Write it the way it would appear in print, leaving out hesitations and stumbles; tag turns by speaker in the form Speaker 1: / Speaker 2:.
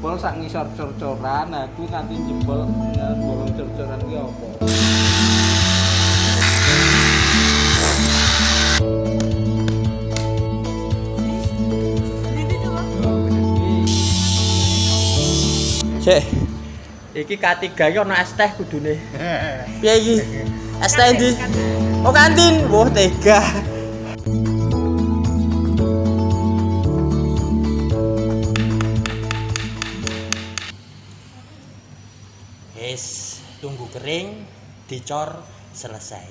Speaker 1: jebol sak ngisor cor-coran, aku nganti jebol bolong cor-coran ki apa?
Speaker 2: Cek. Iki K3 iki ono es teh kudune. Piye iki? Es teh ndi? Oh kantin. Wah, tega. Tunggu kering, dicor, selesai.